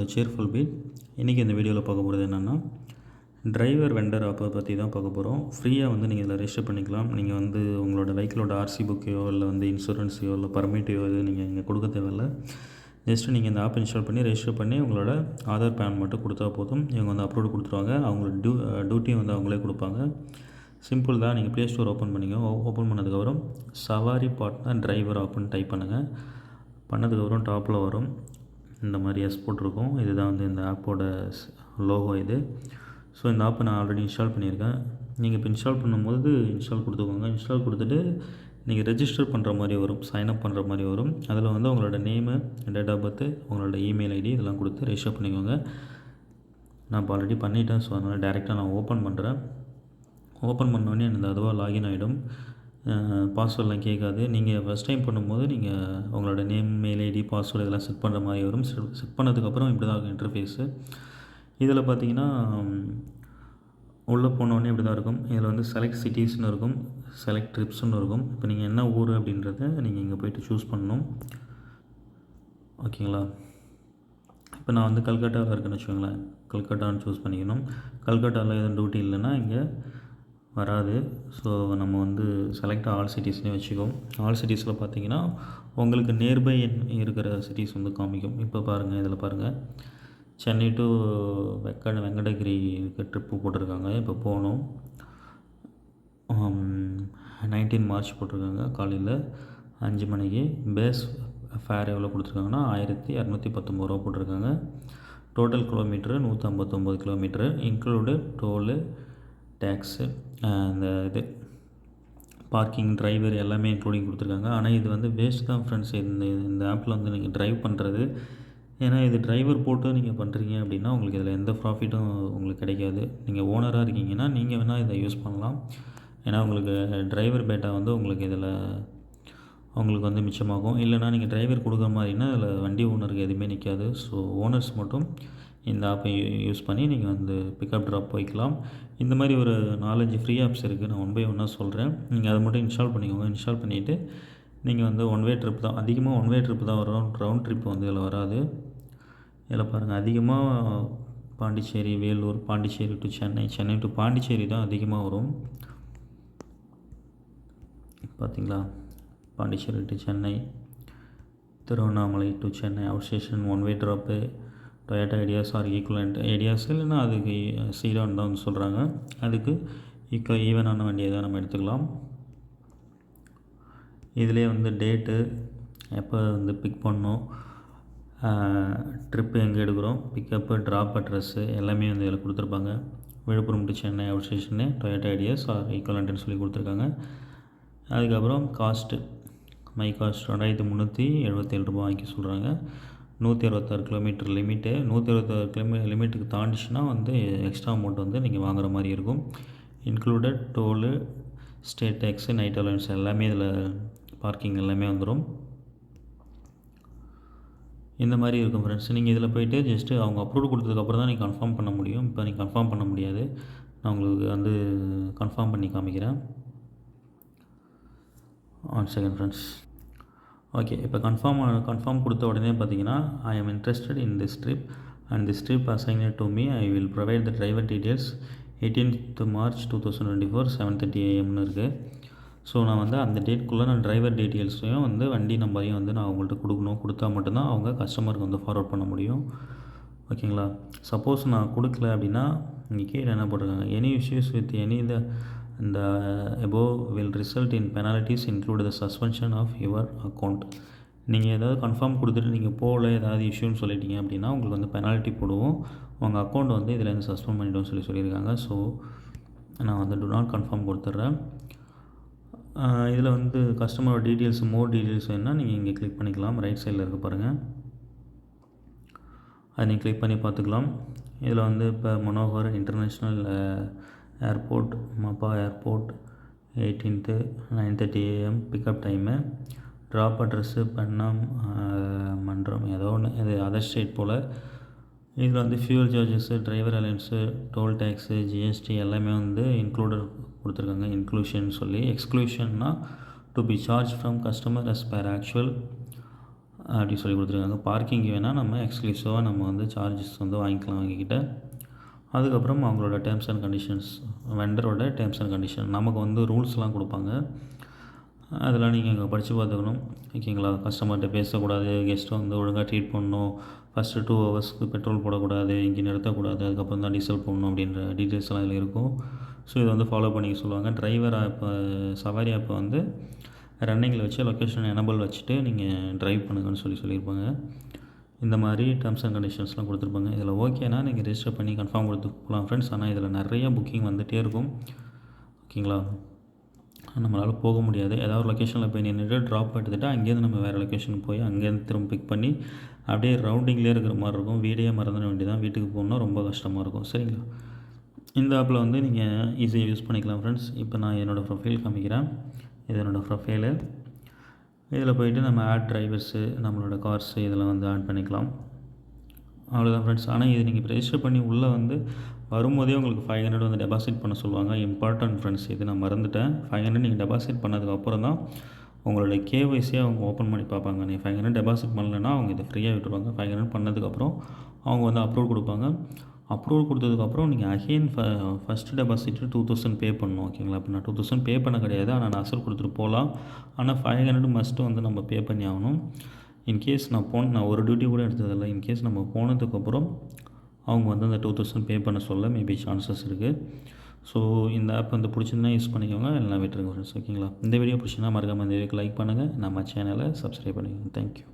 த cheerful beat. இன்றைக்கி இந்த வீடியோவில் பார்க்க போகிறது என்னென்னா, டிரைவர் வெண்டர் ஆப்பை பற்றி தான் பார்க்க போகிறோம். ஃப்ரீயாக வந்து நீங்கள் இதில் ரெஜிஸ்டர் பண்ணிக்கலாம். நீங்கள் வந்து உங்களோட வெஹிக்கிளோட ஆர்சி புக்கையோ இல்லை வந்து இன்சூரன்ஸையோ இல்லை பர்மிட்டையோ இது நீங்கள் இங்கே கொடுக்க தேவையில்லை. ஜஸ்ட்டு நீங்கள் இந்த ஆப் இன்ஸ்டால் பண்ணி ரெஜிஸ்டர் பண்ணி உங்களோட ஆதார் பேன் மட்டும் கொடுத்தா போதும். இவங்க வந்து அப்லோடு கொடுத்துருவாங்க. அவங்களோட டியூட்டியும் வந்து அவங்களே கொடுப்பாங்க. சிம்பிள் தான். நீங்கள் ப்ளே ஸ்டோர் ஓப்பன் பண்ணிக்கோங்க. ஓப்பன் பண்ணதுக்கப்புறம் சவாரி பார்ட்னர் டிரைவர் ஆப்னு டைப் பண்ணுங்கள். பண்ணதுக்கப்புறம் டாப்பில் வரும் இந்த மாதிரி எஸ் போட்டிருக்கும். இதுதான் வந்து இந்த ஆப்போட லோகோ இது. ஸோ இந்த ஆப்பை நான் ஆல்ரெடி இன்ஸ்டால் பண்ணியிருக்கேன். நீங்கள் இப்போ இன்ஸ்டால் பண்ணும்போது இன்ஸ்டால் கொடுத்துக்கோங்க. இன்ஸ்டால் கொடுத்துட்டு நீங்கள் ரெஜிஸ்டர் பண்ணுற மாதிரி வரும், சைன்அப் பண்ணுற மாதிரி வரும். அதில் வந்து உங்களோட நேமு, டேட் ஆஃப் பர்த்து, உங்களோட இமெயில் ஐடி இதெல்லாம் கொடுத்து ரெஜிஸ்டர் பண்ணிக்கோங்க. நான் இப்போ ஆல்ரெடி பண்ணிட்டேன். ஸோ அதனால் டேரெக்டாக நான் ஓப்பன் பண்ணுறேன். ஓப்பன் பண்ணோடனே எனக்கு அதுவாக லாகின் ஆகிடும். பாஸ்வேர்டெலாம் கேட்காது. நீங்கள் ஃபஸ்ட் டைம் பண்ணும்போது நீங்கள் உங்களோட நேம், மெயில் ஐடி, பாஸ்வேர்டு இதெல்லாம் செட் பண்ணுற மாதிரி வரும். செட் பண்ணதுக்கப்புறம் இப்படி தான் இருக்கும் இன்டர்ஃபேஸு. இதில் பார்த்தீங்கன்னா உள்ளே போனோடனே இப்படி தான் இருக்கும். இதில் வந்து செலக்ட் சிட்டிஸ்னு இருக்கும், செலக்ட் ட்ரிப்ஸ்னு இருக்கும். இப்போ நீங்கள் என்ன ஊர் அப்படின்றத நீங்கள் இங்கே போய்ட்டு சூஸ் பண்ணணும். ஓகேங்களா? இப்போ நான் வந்து கல்கட்டாவில் இருக்கேன்னு வச்சுக்கோங்களேன். கல்கட்டான்னு சூஸ் பண்ணிக்கணும். கல்கட்டாவில் எதுவும் டியூட்டி இல்லைன்னா இங்கே வராது. ஸோ நம்ம வந்து செலக்ட் ஆல் சிட்டிஸ்னே வச்சுக்கோம். ஆல் சிட்டிஸில் பார்த்தீங்கன்னா உங்களுக்கு நியர்பை இருக்கிற சிட்டிஸ் வந்து காமிக்கும். இப்போ பாருங்கள், இதில் பாருங்கள், சென்னை டு வெங்கடகிரி ட்ரிப்பு போட்டிருக்காங்க. இப்போ போகணும். 19 மார்ச் போட்டிருக்காங்க. காலையில் 5 மணிக்கு. பேஸ் ஃபேர் எவ்வளோ கொடுத்துருக்காங்கன்னா 1219 ரூபா போட்டிருக்காங்க. Total kilometre 159 kilometre, include toll, tax, இந்த இது பார்க்கிங், டிரைவர் எல்லாமே இன்க்ளூடிங் கொடுத்துருக்காங்க. ஆனால் இது வந்து வேஸ்ட் தான் ஃப்ரெண்ட்ஸ். இந்த ஆப்பில் வந்து நீங்கள் ட்ரைவ் பண்ணுறது. ஏன்னா இது டிரைவர் போட்டு நீங்கள் பண்ணுறீங்க அப்படின்னா உங்களுக்கு இதில் எந்த ப்ராஃபிட்டும் உங்களுக்கு கிடைக்காது. நீங்கள் ஓனராக இருக்கீங்கன்னா நீங்கள் வேணால் இதை யூஸ் பண்ணலாம். ஏன்னா உங்களுக்கு டிரைவர் பேட்டா வந்து உங்களுக்கு இதில் உங்களுக்கு வந்து மிச்சமாகும். இல்லைனா நீங்கள் டிரைவர் கொடுக்குற மாதிரின்னா அதில் வண்டி ஓனருக்கு எதுவுமே நிற்காது. ஸோ ஓனர்ஸ் மட்டும் இந்த ஆப்பை யூஸ் பண்ணி நீங்கள் வந்து பிக்கப் ட்ராப் போய்க்கலாம். இந்த மாதிரி ஒரு 4-5 ஃப்ரீ ஆப்ஸ் இருக்குது. நான் 1 பை 1 சொல்கிறேன். நீங்கள் அதை மட்டும் இன்ஸ்டால் பண்ணிக்கோங்க. இன்ஸ்டால் பண்ணிவிட்டு நீங்கள் வந்து ஒன் வே ட்ரிப் தான், அதிகமாக ஒன் வே ட்ரிப் தான் வரும். ரவுண்ட் ட்ரிப் வந்து இதில் வராது. இதில் பாருங்கள், அதிகமாக பாண்டிச்சேரி, வேலூர், பாண்டிச்சேரி டு சென்னை, சென்னை டு பாண்டிச்சேரி தான் அதிகமாக வரும். பார்த்திங்களா? Pondicherry to Chennai, Tiruvannamalai to Chennai outstation one way drop, Toyota ideas are equivalent ideas இல்லைன்னா அதுக்கு சீடான் தான் வந்து சொல்கிறாங்க. அதுக்கு ஈவனான வண்டியை தான் நம்ம எடுத்துக்கலாம். இதிலே வந்து டேட்டு, எப்போ வந்து பிக் பண்ணோம், ட்ரிப்பு எங்கே எடுக்கிறோம், பிக்கப்பு, ட்ராப் அட்ரஸ்ஸு எல்லாமே வந்து இதில் கொடுத்துருப்பாங்க. Viluppuram to Chennai out station Toyota ideas are ஈக்குவலண்ட்டுன்னு சொல்லி கொடுத்துருக்காங்க. அதுக்கப்புறம் காஸ்ட்டு, மை காஸ்ட் 2377 ரூபா வாங்கி சொல்கிறாங்க. 166 கிலோமீட்டர் லிமிட்டு. 166 லிமிட்டுக்கு தாண்டிச்சுன்னா வந்து எக்ஸ்ட்ரா அமௌண்ட் வந்து நீங்கள் வாங்குற மாதிரி இருக்கும். Included toll, state tax, night allowance எல்லாமே இதில், பார்க்கிங் எல்லாமே வந்துடும். இந்த மாதிரி இருக்கும் ஃப்ரெண்ட்ஸ். நீங்கள் இதில் போய்ட்டு ஜஸ்ட்டு அவங்க அப்ரூவ் கொடுத்ததுக்கப்புறம் தான் நீங்கள் கன்ஃபார்ம் பண்ண முடியும். இப்போ நீங்கள் கன்ஃபார்ம் பண்ண முடியாது. நான் உங்களுக்கு வந்து கன்ஃபார்ம் பண்ணி காமிக்கிறேன். 1 செகண்ட் ஃப்ரெண்ட்ஸ். ஓகே, இப்போ கன்ஃபார்ம் கொடுத்த உடனே பார்த்தீங்கன்னா, ஐ ஆம் interested in this trip and this trip assigned to me. I will provide the driver details 18th March 2024 7:30 AM இருக்குது. ஸோ நான் வந்து அந்த டேட்குள்ளே நான் டிரைவர் டீட்டெயில்ஸையும் வந்து வண்டி நம்பரையும் வந்து நான் அவங்கள்ட்ட கொடுக்கணும். கொடுத்தா மட்டும்தான் அவங்க கஸ்டமருக்கு வந்து ஃபார்வர்ட் பண்ண முடியும். ஓகேங்களா? சப்போஸ் நான் கொடுக்கல அப்படின்னா இங்கே கீழே என்ன போட்டிருக்காங்க, எனி இஷ்யூஸ் வித் எனி இந்த above will result in penalties include the suspension of your account. நீங்கள் ஏதாவது கன்ஃபார்ம் கொடுத்துட்டு நீங்கள் போகல, ஏதாவது இஷ்யூன்னு சொல்லிட்டீங்க அப்படின்னா உங்களுக்கு வந்து பெனால்ட்டி போடுவோம். உங்கள் அக்கௌண்ட் வந்து இதிலேருந்து சஸ்பெண்ட் பண்ணிவிடுவோம் சொல்லியிருக்காங்க. ஸோ நான் வந்து டு நாட் கன்ஃபார்ம் கொடுத்துட்றேன். இதில் வந்து கஸ்டமரோட டீட்டெயில்ஸ், மோர் டீட்டெயில்ஸ் வேணுன்னா நீங்கள் இங்கே கிளிக் பண்ணிக்கலாம். ரைட் சைடில் இருக்க பாருங்கள், அதை நீங்கள் கிளிக் பண்ணி பார்த்துக்கலாம். இதில் வந்து இப்போ Manohar international airport, Mopa airport, 18th 9:30 AM pickup time, drop address பண்ணாம் மன்றம், ஏதோ ஒன்று, இது அதர் ஸ்டேட் போல். இதில் வந்து fuel charges, driver allowance, toll tax, GST எல்லாமே வந்து இன்க்ளூடட் கொடுத்துருக்காங்க. இன்க்ளூஷன் சொல்லி, எக்ஸ்க்ளூஷன்னா to be charge from customer as per actual அப்படி சொல்லி கொடுத்துருக்காங்க. பார்க்கிங் வேணால் நம்ம எக்ஸ்க்ளூசிவாக நம்ம வந்து சார்ஜஸ் வந்து வாங்கிக்கலாம் அவங்கக்கிட்ட. அதுக்கப்புறம் அவங்களோட டேர்ம்ஸ் அண்ட் கண்டிஷன்ஸ், வெண்டரோட டேர்ம்ஸ் அண்ட் கண்டிஷன், நமக்கு வந்து ரூல்ஸ்லாம் கொடுப்பாங்க. அதெல்லாம் நீங்கள் இங்கே படித்து பார்த்துக்கணும். ஓகேங்களா? கஸ்டமர்கிட்ட பேசக்கூடாது, கெஸ்ட்டை வந்து ஒழுங்காக ட்ரீட் பண்ணணும், ஃபஸ்ட்டு 2 ஹவர்ஸ்க்கு பெட்ரோல் போடக்கூடாது, இங்கே நிறுத்தக்கூடாது, அதுக்கப்புறம் தான் டீசல் போடணும் அப்படின்ற டீட்டெயில்ஸ்லாம் இதில் இருக்கும். ஸோ இதை வந்து ஃபாலோ பண்ணிக்க சொல்லுவாங்க. டிரைவர் ஆப்பை, சவாரி ஆப்பை வந்து ரன்னிங்கில் வச்சு லொக்கேஷன் எனபிள் வச்சுட்டு நீங்கள் ட்ரைவ் பண்ணுங்கன்னு சொல்லியிருப்பாங்க. இந்த மாதிரி டேர்ம்ஸ் அண்ட் கண்டிஷன்ஸ்லாம் கொடுத்துருப்பாங்க. இதில் ஓகேனா நீங்கள் ரெஜிஸ்டர் பண்ணி கன்ஃபார்ம் கொடுத்து போகலாம் ஃப்ரெண்ட்ஸ். ஆனால் இதில் நிறைய புக்கிங் வந்துகிட்டே இருக்கும். ஓகேங்களா? நம்மளால் போக முடியாது. ஏதாவது ஒரு லொக்கேஷனில் போய் நின்றுட்டு ட்ராப் எடுத்துகிட்டு அங்கேருந்து நம்ம வேறு லொக்கேஷனுக்கு போய் அங்கேருந்து திரும்ப பிக் பண்ணி அப்படியே ரவுண்டிங்லேயே இருக்கிற மாதிரி இருக்கும். வீடையே மறந்துட வேண்டியதான். வீட்டுக்கு போகணுன்னா ரொம்ப கஷ்டமாக இருக்கும். சரிங்களா? இந்த ஆப்பில் வந்து நீங்கள் ஈஸியாக யூஸ் பண்ணிக்கலாம் ஃப்ரெண்ட்ஸ். இப்போ நான் என்னோடய ப்ரொஃபைல் காமிக்கிறேன். இது என்னோடய ப்ரொஃபைலு. இதில் போய்ட்டு நம்ம ஆட் டிரைவர்ஸு, நம்மளோட கார்ஸு இதெல்லாம் வந்து ஆட் பண்ணிக்கலாம். அவ்வளோதான் ஃப்ரெண்ட்ஸ். ஆனால் இது நீங்கள் ரெஜிஸ்டர் பண்ணி உள்ளே வந்து வரும்போதே உங்களுக்கு 500 வந்து டெபாசிட் பண்ண சொல்லுவாங்க. இம்பார்ட்டன்ட் ஃப்ரெண்ட்ஸ், இது நான் மறந்துட்டேன். 500 நீங்கள் டெபாசிட் பண்ணதுக்கப்புறம் தான் உங்களுடைய கேஒய்சியை அவங்க ஓப்பன் பண்ணி பார்ப்பாங்க. நீங்கள் 500 டெபாசிட் பண்ணலைன்னா அவங்க இதை ஃப்ரீயாக விட்டுருவாங்க. 500 பண்ணதுக்கப்புறம் அவங்க வந்து அப்ரூவல் கொடுப்பாங்க. அப்ரூவல் கொடுத்ததுக்கப்புறம் நீங்கள் அகெயின் ஃபஸ்ட்டு டெபாசிட்டு 2000 பே பண்ணணும். ஓகேங்களா? இப்போ நான் 2000 பே பண்ண கிடையாது. ஆனால் நான் அசல் கொடுத்துட்டு போகலாம். ஆனால் 500 மஸ்ட்டு வந்து நம்ம பே பண்ணி ஆகணும். இன்கேஸ் நான் ஒரு டியூட்டி கூட எடுத்ததில்லை. இன்கேஸ் நம்ம போனதுக்கப்புறம் அவங்க வந்து அந்த 2000 பே பண்ண சொல்ல மேபி சான்சஸ் இருக்குது. ஸோ இந்த ஆப் வந்து பிடிச்சிருந்தா யூஸ் பண்ணிக்கோங்க, இல்லைனா விட்டுருங்க ஃப்ரெண்ட்ஸ். ஓகேங்களா? இந்த வீடியோ பிடிச்சிங்கன்னா மறக்காமல் இந்த வீடியோக்கு லைக் பண்ணுங்கள், நம்ம சேனலை சப்ஸ்கிரைப் பண்ணிக்கோங்க. தேங்க்யூ.